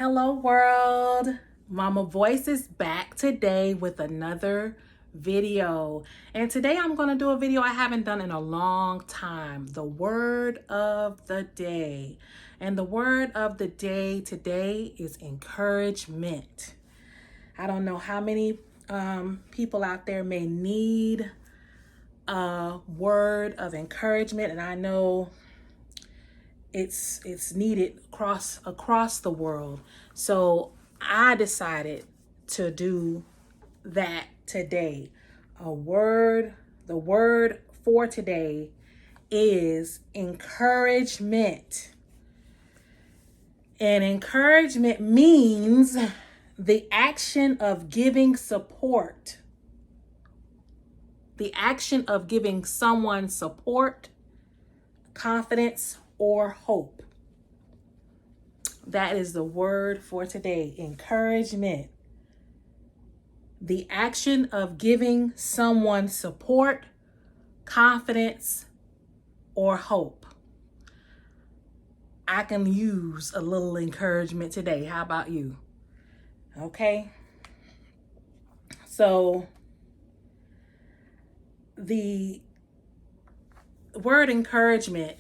Hello world, Mama Voice is back today with another video, and today I'm going to do a video I haven't done in a long time, the word of the day. And the word of the day today is encouragement. I don't know how many people out there may need a word of encouragement, and I know it's needed across the world. So I decided to do that today. The word for today is encouragement. And encouragement means the action of giving support. The action of giving someone support, confidence, or hope. That is the word for today, encouragement. The action of giving someone support, confidence, or hope. I can use a little encouragement today. How about you? Okay. So the word encouragement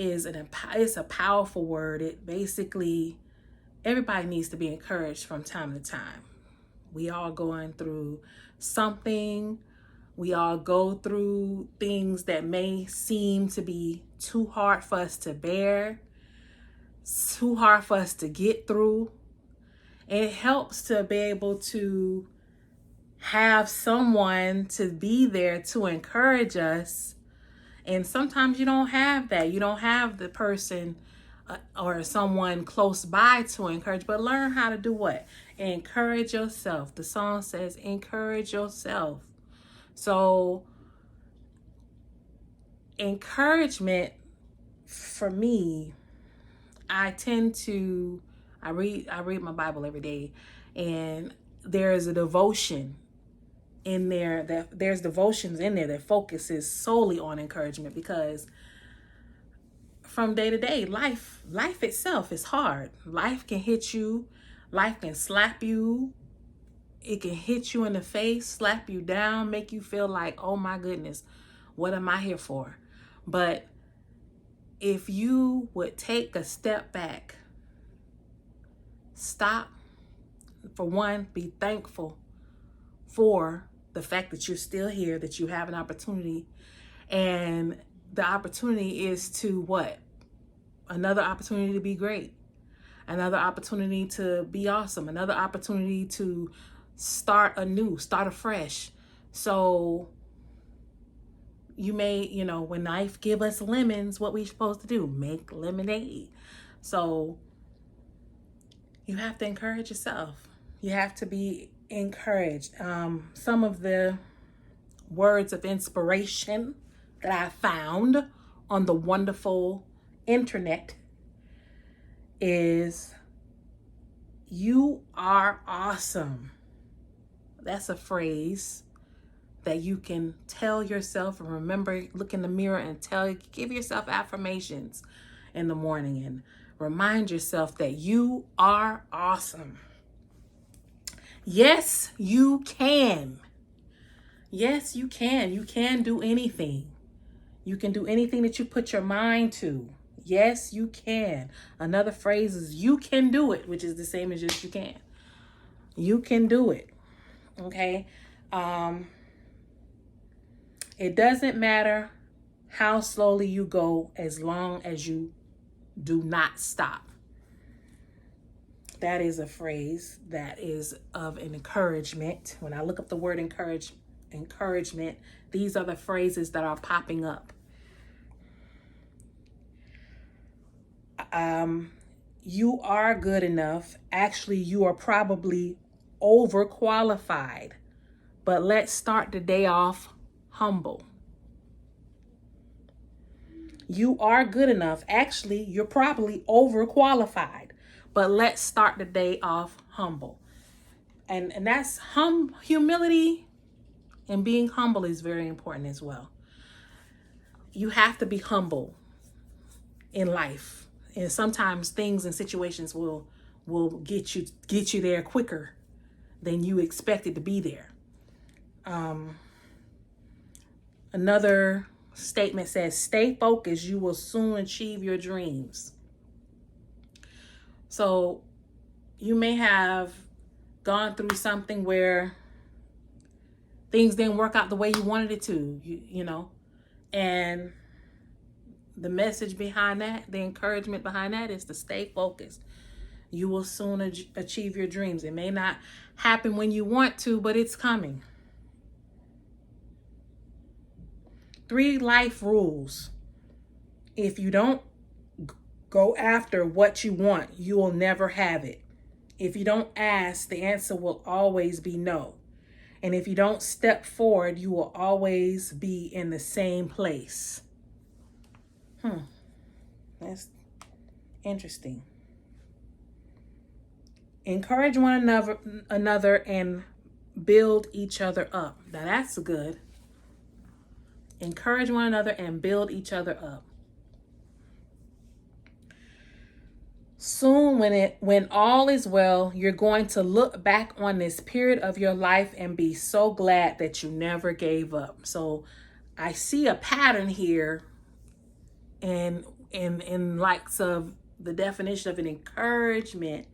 it's a powerful word. It basically, everybody needs to be encouraged from time to time. We all going through something. We all go through things that may seem to be too hard for us to bear, too hard for us to get through. And it helps to be able to have someone to be there to encourage us. And sometimes you don't have that. You don't have the person or someone close by to encourage, but learn how to do what? Encourage yourself. The song says, encourage yourself. So encouragement for me, I read my Bible every day, and there is a devotion in there there's devotions in there that focuses solely on encouragement, because from day to day, life itself is hard. Life can hit you. Life can slap you. It can hit you in the face, slap you down, make you feel like, oh my goodness, what am I here for? But if you would take a step back, stop, for one, be thankful for the fact that you're still here, that you have an opportunity. And the opportunity is to what? Another opportunity to be great. Another opportunity to be awesome. Another opportunity to start anew, start afresh. So you may, when life give us lemons, what we supposed to do? Make lemonade. So you have to encourage yourself. You have to be encouraged. Some of the words of inspiration that I found on the wonderful internet is, you are awesome. That's a phrase that you can tell yourself and remember. Look in the mirror and give yourself affirmations in the morning and remind yourself that you are awesome. Yes, you can. Yes, you can. You can do anything. You can do anything that you put your mind to. Yes, you can. Another phrase is, you can do it, which is the same as just you can. You can do it. Okay? It doesn't matter how slowly you go, as long as you do not stop. That is a phrase that is of an encouragement. When I look up the word encouragement, these are the phrases that are popping up. You are good enough. Actually, you are probably overqualified. But let's start the day off humble. You are good enough. Actually, you're probably overqualified. But let's start the day off humble. And that's humility, and being humble is very important as well. You have to be humble in life. And sometimes things and situations will get you there quicker than you expected to be there. Another statement says, stay focused, you will soon achieve your dreams. So you may have gone through something where things didn't work out the way you wanted it to, you know, and the message behind that, the encouragement behind that is to stay focused. You will soon achieve your dreams. It may not happen when you want to, but it's coming. 3 life rules. If you don't go after what you want, you will never have it. If you don't ask, the answer will always be no. And if you don't step forward, you will always be in the same place. That's interesting. Encourage one another and build each other up. Now that's good. Encourage one another and build each other up. Soon, when all is well, you're going to look back on this period of your life and be so glad that you never gave up. So I see a pattern here in likes of the definition of an encouragement,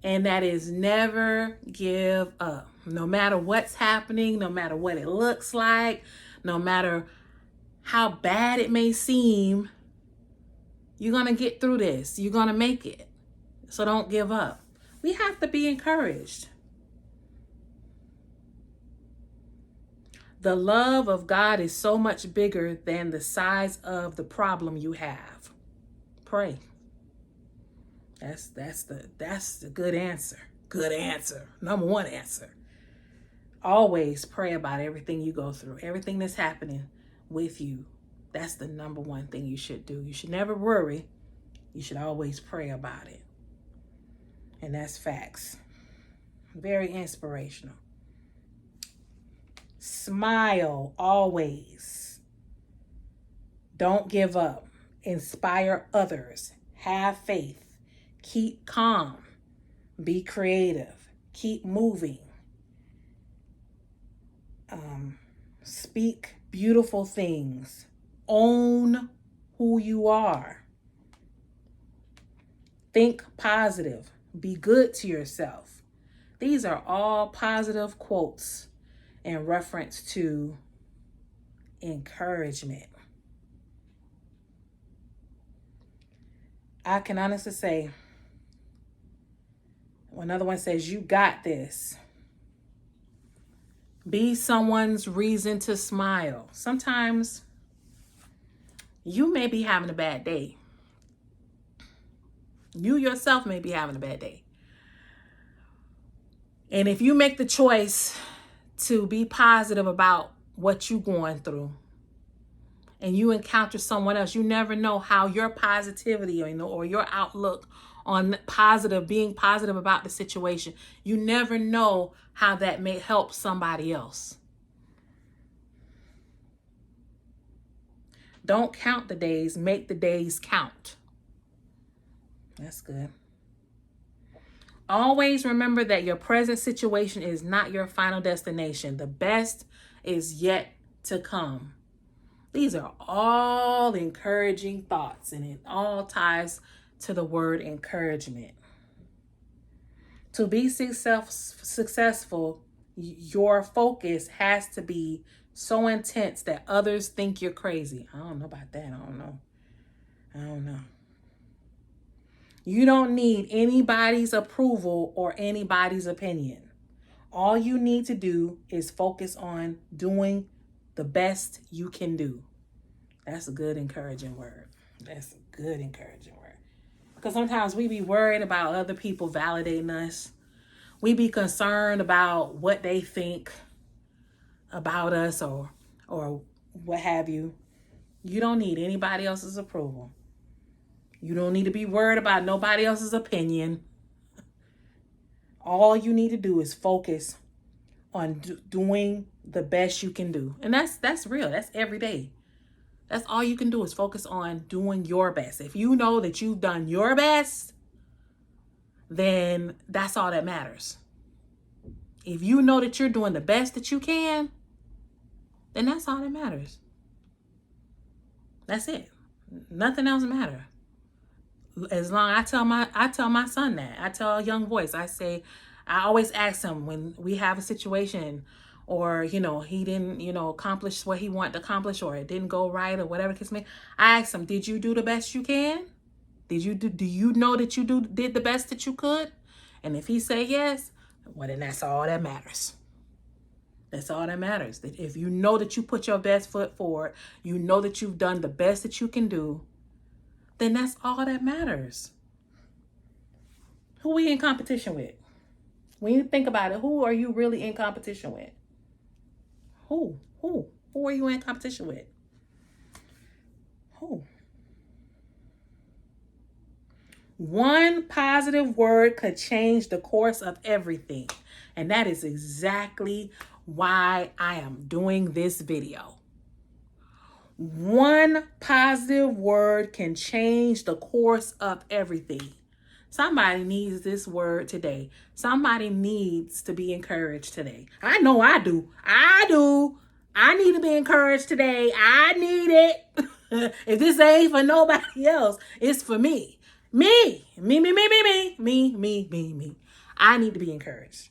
and that is never give up. No matter what's happening, no matter what it looks like, no matter how bad it may seem, you're going to get through this. You're going to make it. So don't give up. We have to be encouraged. The love of God is so much bigger than the size of the problem you have. Pray. That's the good answer. Good answer. Number 1 answer. Always pray about everything you go through, everything that's happening with you. That's the number 1 thing you should do. You should never worry. You should always pray about it. And that's facts. Very inspirational. Smile always. Don't give up. Inspire others. Have faith. Keep calm. Be creative. Keep moving. Speak beautiful things. Own who you are. Think positive. Be good to yourself. These are all positive quotes in reference to encouragement. I can honestly say, another one says, you got this. Be someone's reason to smile. Sometimes you may be having a bad day. You yourself may be having a bad day. And if you make the choice to be positive about what you're going through, and you encounter someone else, you never know how your positivity or your outlook on being positive about the situation, you never know how that may help somebody else. Don't count the days, make the days count. That's good. Always remember that your present situation is not your final destination. The best is yet to come. These are all encouraging thoughts, and it all ties to the word encouragement. To be successful, your focus has to be so intense that others think you're crazy. I don't know about that. I don't know. You don't need anybody's approval or anybody's opinion. All you need to do is focus on doing the best you can do. That's a good encouraging word. That's a good encouraging word. Because sometimes we be worried about other people validating us. We be concerned about what they think about us or what have you. You don't need anybody else's approval. You don't need to be worried about nobody else's opinion. All you need to do is focus on doing the best you can do. And that's real. That's every day. That's all you can do is focus on doing your best. If you know that you've done your best, then that's all that matters. If you know that you're doing the best that you can, then that's all that matters. That's it. Nothing else matters. As long I tell my son that. I tell a young voice, I always ask him when we have a situation or, he didn't, accomplish what he wanted to accomplish, or it didn't go right, or whatever the case may be. I ask him, did you do the best you can? Do you know that you did the best that you could? And if he say yes, well, then that's all that matters. That's all that matters. That if you know that you put your best foot forward, you know that you've done the best that you can do, then that's all that matters. Who we in competition with? When you think about it, who are you really in competition with? Who are you in competition with? Who? One positive word could change the course of everything. And that is exactly why I am doing this video. One positive word can change the course of everything. Somebody needs this word today. Somebody needs to be encouraged today. I know I do. I need to be encouraged today. I need it. If this ain't for nobody else, it's for me. Me. I need to be encouraged.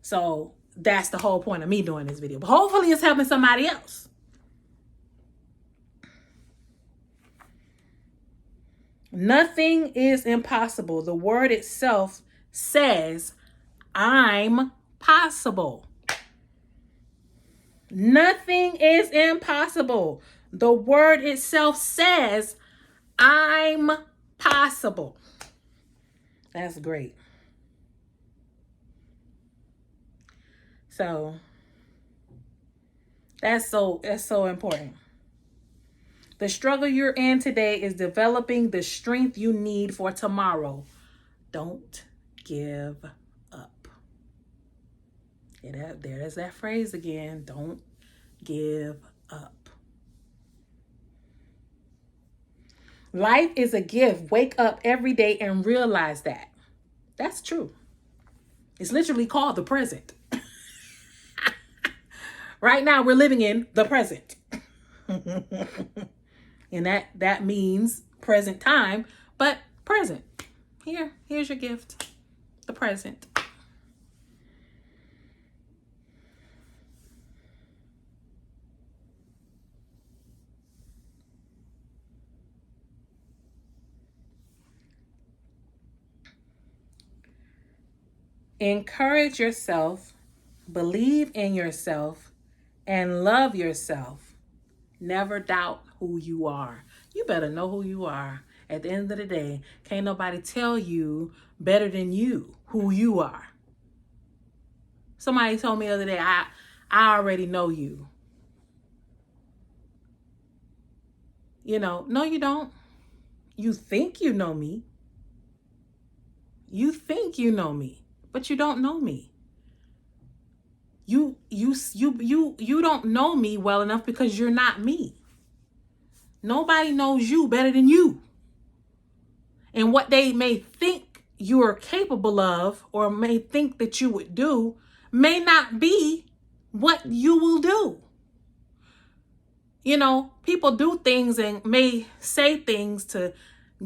So that's the whole point of me doing this video. But hopefully it's helping somebody else. Nothing is impossible. The word itself says, I'm possible. Nothing is impossible. The word itself says, I'm possible. That's great. So that's so important. The struggle you're in today is developing the strength you need for tomorrow. Don't give up. There's that phrase again. Don't give up. Life is a gift. Wake up every day and realize that. That's true. It's literally called the present. Right now, we're living in the present. And that means present time, but present. Here's your gift. The present. Encourage yourself, believe in yourself, and love yourself. Never doubt who you are. You better know who you are. At the end of the day, can't nobody tell you better than you who you are. Somebody told me the other day, I already know you. No, you don't. You think you know me. You think you know me, but you don't know me. You don't know me well enough because you're not me. Nobody knows you better than you. And what they may think you're capable of or may think that you would do may not be what you will do. People do things and may say things to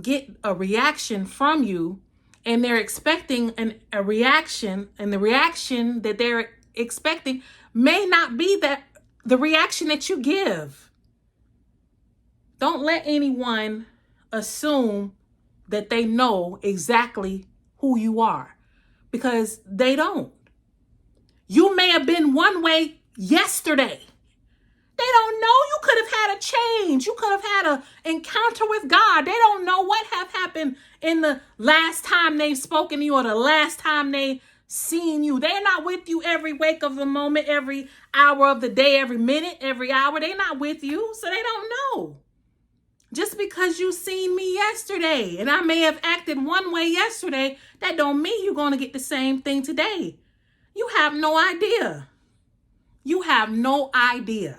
get a reaction from you, and they're expecting a reaction, and the reaction that they're expecting may not be the reaction that you give. Don't let anyone assume that they know exactly who you are, because they don't. You may have been one way yesterday. They don't know. You could have had a change. You could have had an encounter with God. They don't know what have happened in the last time they've spoken to you or the last time they seen you. They're not with you every wake of the moment, every hour of the day, every minute, every hour. They're not with you, so they don't know. Just because you seen me yesterday and I may have acted one way yesterday, that don't mean you're going to get the same thing today. You have no idea. You have no idea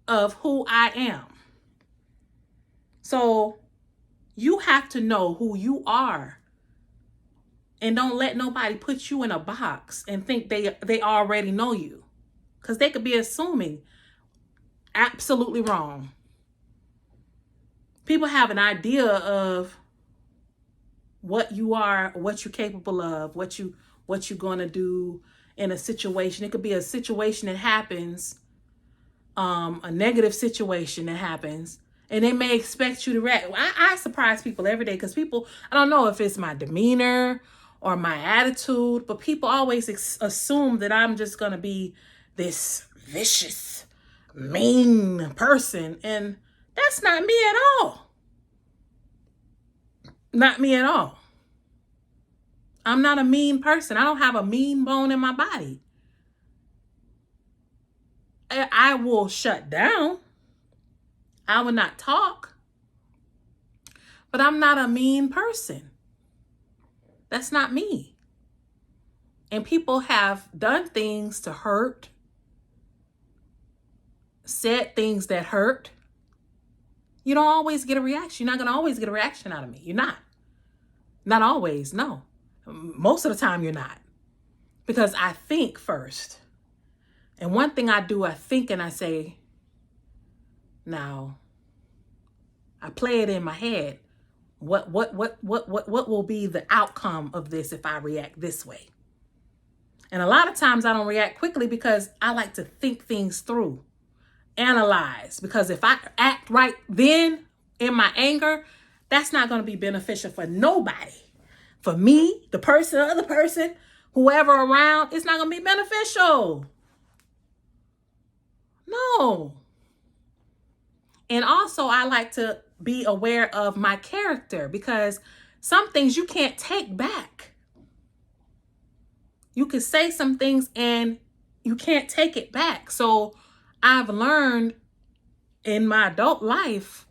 of who I am. So you have to know who you are, and don't let nobody put you in a box and think they already know you, because they could be assuming absolutely wrong. People have an idea of what you are, what you're capable of, what you're going to do in a situation. It could be a situation that happens, a negative situation that happens, and they may expect you to react. I surprise people every day, because people, I don't know if it's my demeanor or my attitude, but people always assume that I'm just going to be this vicious, mean person, and that's not me at all. Not me at all. I'm not a mean person. I don't have a mean bone in my body. I will shut down. I will not talk. But I'm not a mean person. That's not me. And people have done things to hurt, said things that hurt. You don't always get a reaction. You're not going to always get a reaction out of me. You're not. Not always, no. Most of the time, you're not. Because I think first. And one thing I do, I think and I say, now, I play it in my head. What will be the outcome of this if I react this way? And a lot of times I don't react quickly because I like to think things through, analyze. Because if I act right then in my anger, that's not going to be beneficial for nobody. For me, the person, the other person, whoever around, it's not going to be beneficial. No. And also, I like to be aware of my character, because some things you can't take back. You can say some things and you can't take it back. So I've learned in my adult life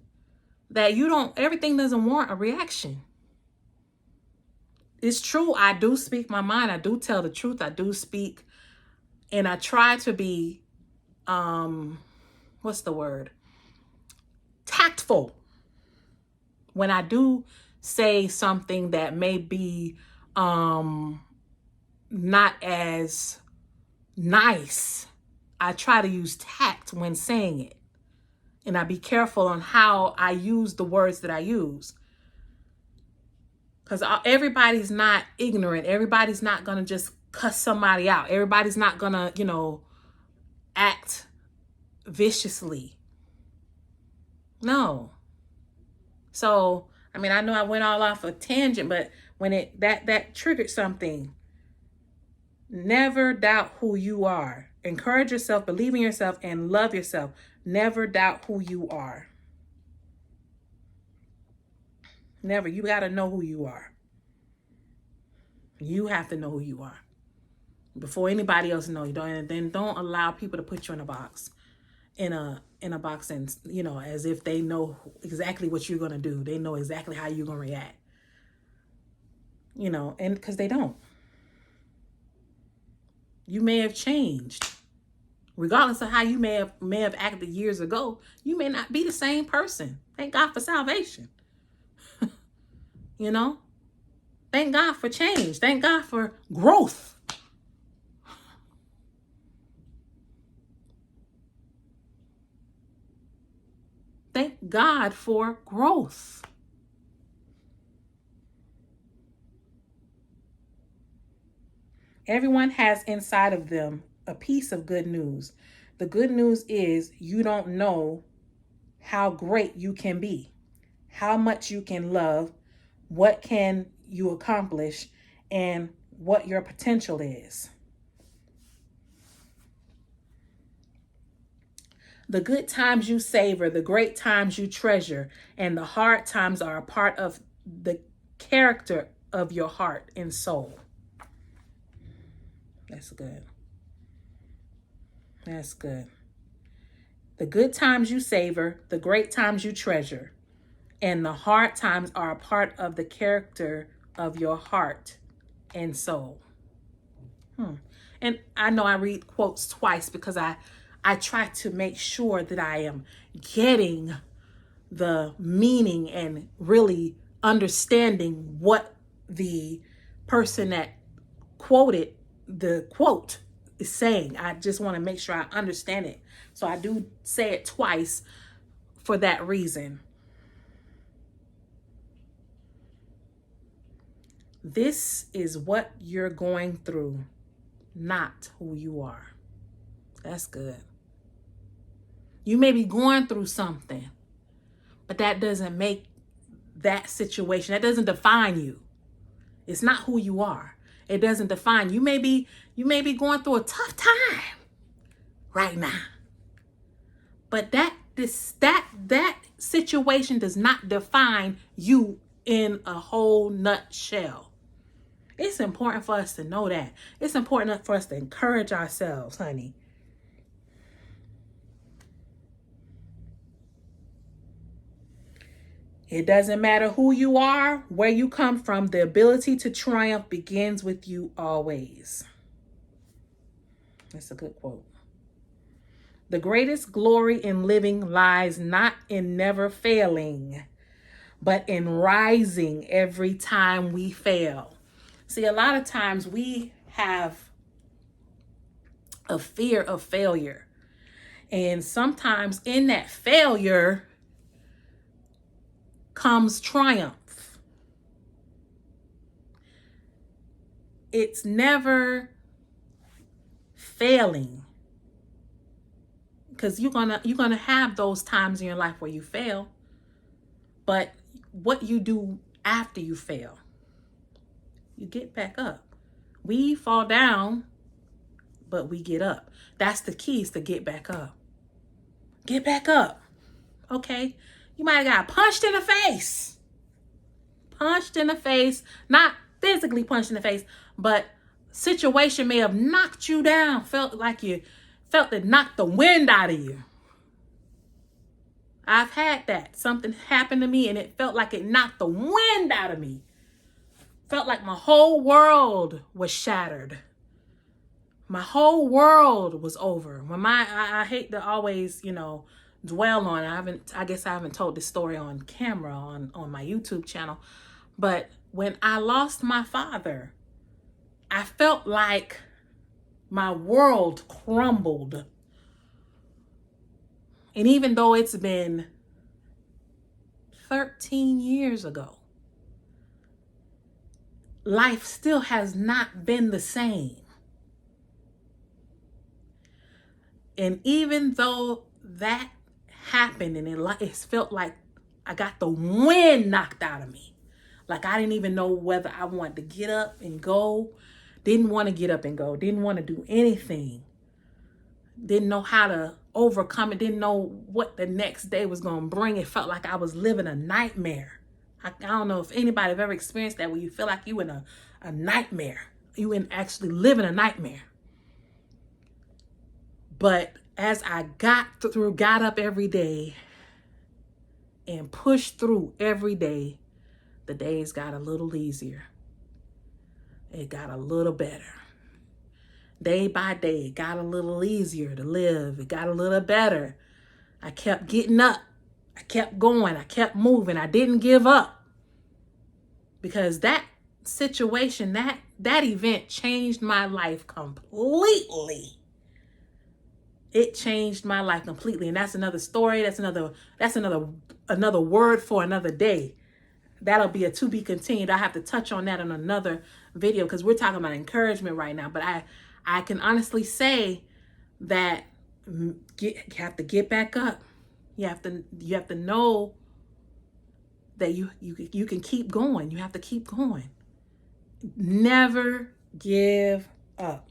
that everything doesn't warrant a reaction. It's true. I do speak my mind. I do tell the truth. I do speak, and I try to be, what's the word? Tactful. When I do say something that may be, not as nice, I try to use tact when saying it. And I be careful on how I use the words that I use. Because everybody's not ignorant. Everybody's not going to just cuss somebody out. Everybody's not going to, act viciously. No. So, I know I went all off a tangent, but when that triggered something, never doubt who you are. Encourage yourself, believe in yourself, and love yourself. Never doubt who you are. Never. You got to know who you are. You have to know who you are before anybody else knows you. And then don't allow people to put you in a box, in a box, and as if they know exactly what you're gonna do. They know exactly how you're gonna react. And because they don't. You may have changed. Regardless of how you may have acted years ago, you may not be the same person. Thank God for salvation. Thank God for change. Thank God for growth. Thank God for growth. Everyone has inside of them a piece of good news. The good news is you don't know how great you can be, how much you can love, what can you accomplish, and what your potential is. The good times you savor, the great times you treasure, and the hard times are a part of the character of your heart and soul. That's good. That's good. The good times you savor, the great times you treasure, and the hard times are a part of the character of your heart and soul. And I know I read quotes twice because I try to make sure that I am getting the meaning and really understanding what the person that quoted the quote is saying. I just want to make sure I understand it. So I do say it twice for that reason. This is what you're going through, not who you are. That's good. You may be going through something, but that doesn't make that situation, that doesn't define you. It's not who you are. It doesn't define you. You may be going through a tough time right now. But that situation does not define you in a whole nutshell. It's important for us to know that. It's important for us to encourage ourselves, honey. It doesn't matter who you are, where you come from, the ability to triumph begins with you always. That's a good quote. The greatest glory in living lies not in never failing, but in rising every time we fail. See, a lot of times we have a fear of failure. And sometimes in that failure comes triumph. It's never failing, because you're gonna have those times in your life where you fail, but what you do after you fail, you get back up. We fall down, but we get up. That's the key, is to get back up. Get back up. Okay, you might have got punched in the face. Punched in the face, not physically punched in the face, but situation may have knocked you down, felt it knocked the wind out of you. I've had that. Something happened to me and it felt like it knocked the wind out of me. Felt like my whole world was shattered. My whole world was over. When I hate to always, dwell on it. I guess I haven't told this story on camera on my YouTube channel. But when I lost my father, I felt like my world crumbled. And even though it's been 13 years ago, life still has not been the same. And even though that happened and it felt like I got the wind knocked out of me, like I didn't even know whether I wanted to get up and go, didn't want to get up and go, didn't want to do anything, didn't know how to overcome it, didn't know what the next day was going to bring. It felt like I was living a nightmare. I don't know if anybody have ever experienced that, where you feel like you in a nightmare. You in actually living a nightmare. But as I got up every day and pushed through every day, the days got a little easier. It got a little better. Day by day, it got a little easier to live. It got a little better. I kept getting up. I kept going. I kept moving. I didn't give up. Because that situation, that event changed my life completely. It changed my life completely. And that's another story. That's another word for another day. That'll be a to be continued. I have to touch on that in another video, because we're talking about encouragement right now. But I can honestly say that you have to get back up. You have to know that you can keep going. You have to keep going. Never give up.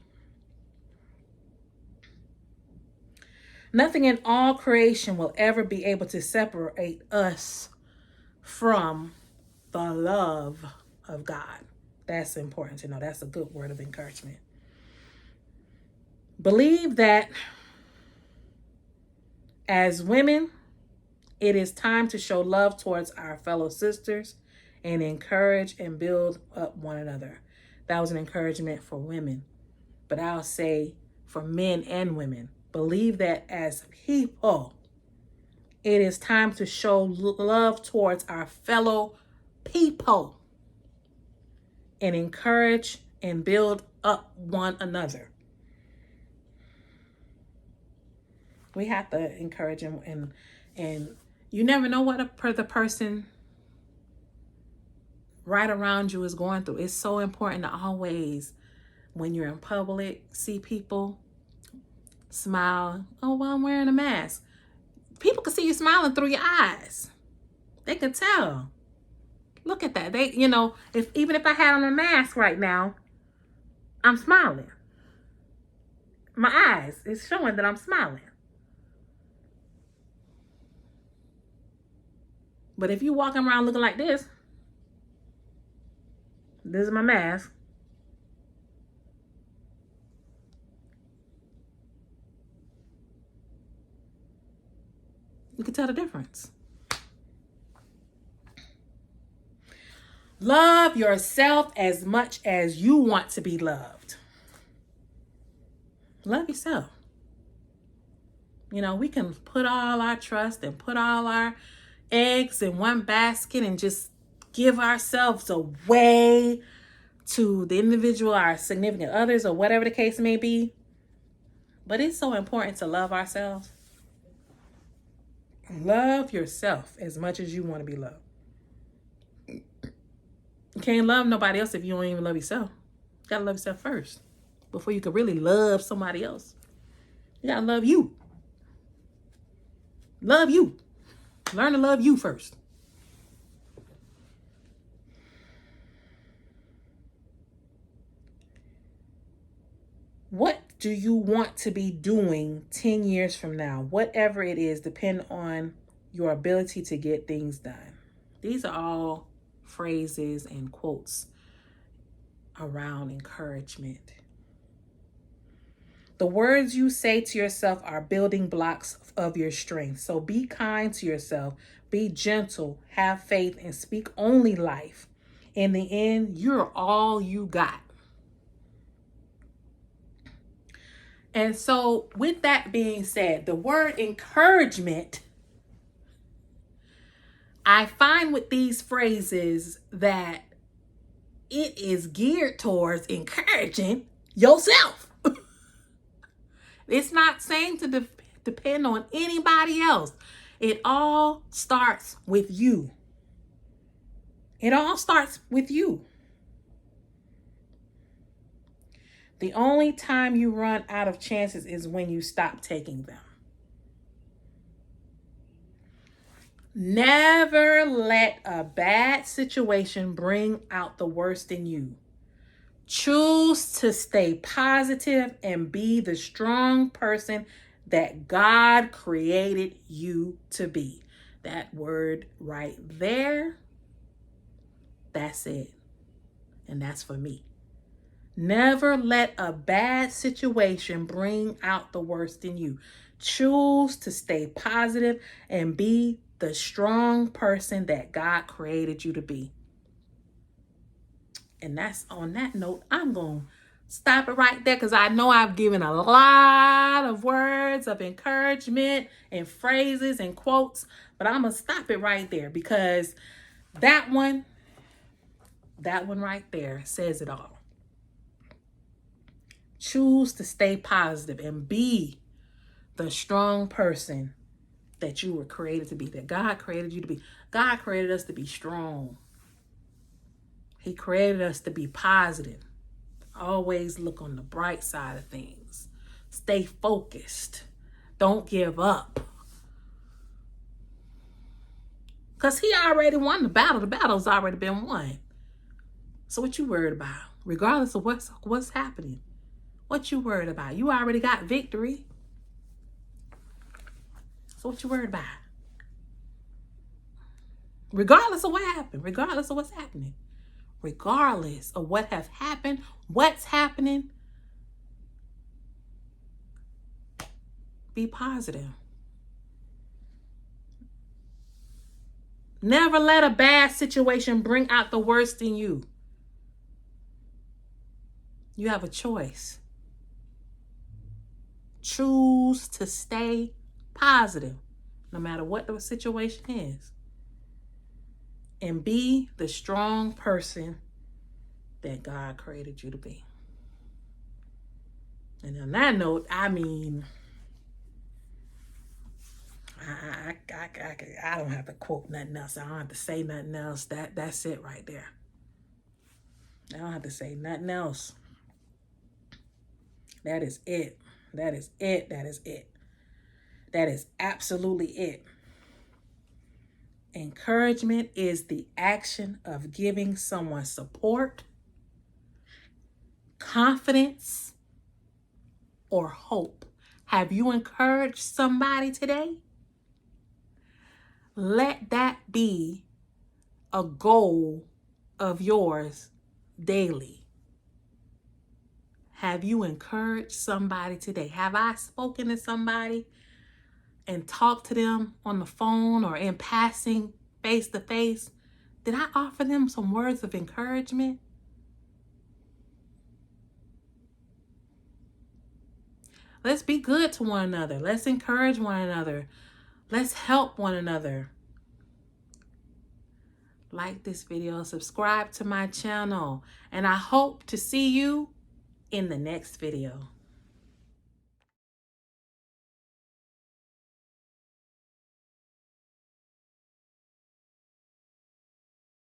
Nothing in all creation will ever be able to separate us from the love of God. That's important to know. That's a good word of encouragement. Believe that as women, it is time to show love towards our fellow sisters and encourage and build up one another. That was an encouragement for women. But I'll say for men and women, believe that as people, It is time to show love towards our fellow people and encourage and build up one another. We have to encourage and you never know what the person right around you is going through. It's so important to always, when you're in public, see people, smile. Oh, well, I'm wearing a mask. People can see you smiling through your eyes. They can tell. Look at that. They, even if I had on a mask right now, I'm smiling. My eyes is showing that I'm smiling. But if you walking around looking like this is my mask. You can tell the difference. Love yourself as much as you want to be loved. Love yourself. We can put all our trust and put all our eggs in one basket and just give ourselves away to the individual, our significant others, or whatever the case may be. But it's so important to love ourselves. Love yourself as much as you want to be loved. You can't love nobody else if you don't even love yourself. You gotta love yourself first before you can really love somebody else. You gotta love you. Love you. Learn to love you first. What do you want to be doing 10 years from now? Whatever it is, depend on your ability to get things done. These are all phrases and quotes around encouragement. The words you say to yourself are building blocks of your strength. So be kind to yourself, be gentle, have faith, and speak only life. In the end, you're all you got. And so with that being said, the word encouragement, I find with these phrases that it is geared towards encouraging yourself. It's not saying to depend on anybody else. It all starts with you. It all starts with you. The only time you run out of chances is when you stop taking them. Never let a bad situation bring out the worst in you. Choose to stay positive and be the strong person that God created you to be. That word right there, that's it. And that's for me. Never let a bad situation bring out the worst in you. Choose to stay positive and be the strong person that God created you to be. And that's on that note, I'm going to stop it right there because I know I've given a lot of words of encouragement and phrases and quotes, but I'm going to stop it right there because that one right there says it all. Choose to stay positive and be the strong person that you were created to be, that God created you to be. God created us to be strong. He created us to be positive. Always look on the bright side of things. Stay focused. Don't give up. Because he already won the battle. The battle's already been won. So what you worried about? Regardless of what's happening. What you worried about? You already got victory. So what you worried about? Regardless of what happened. Regardless of what's happening. Regardless of what have happened. What's happening. Be positive. Never let a bad situation bring out the worst in you. You have a choice. Choose to stay positive. no matter what the situation is. And be the strong person that God created you to be. And on that note, I mean, I don't have to quote nothing else. I don't have to say nothing else. That's it right there. I don't have to say nothing else. That is it. That is it. That is it. That is absolutely it. Encouragement is the action of giving someone support, confidence, or hope. Have you encouraged somebody today? Let that be a goal of yours daily. Have you encouraged somebody today? Have I spoken to somebody and talked to them on the phone or in passing, face to face? Did I offer them some words of encouragement? Let's be good to one another. Let's encourage one another. Let's help one another. Like this video, subscribe to my channel, and I hope to see you in the next video.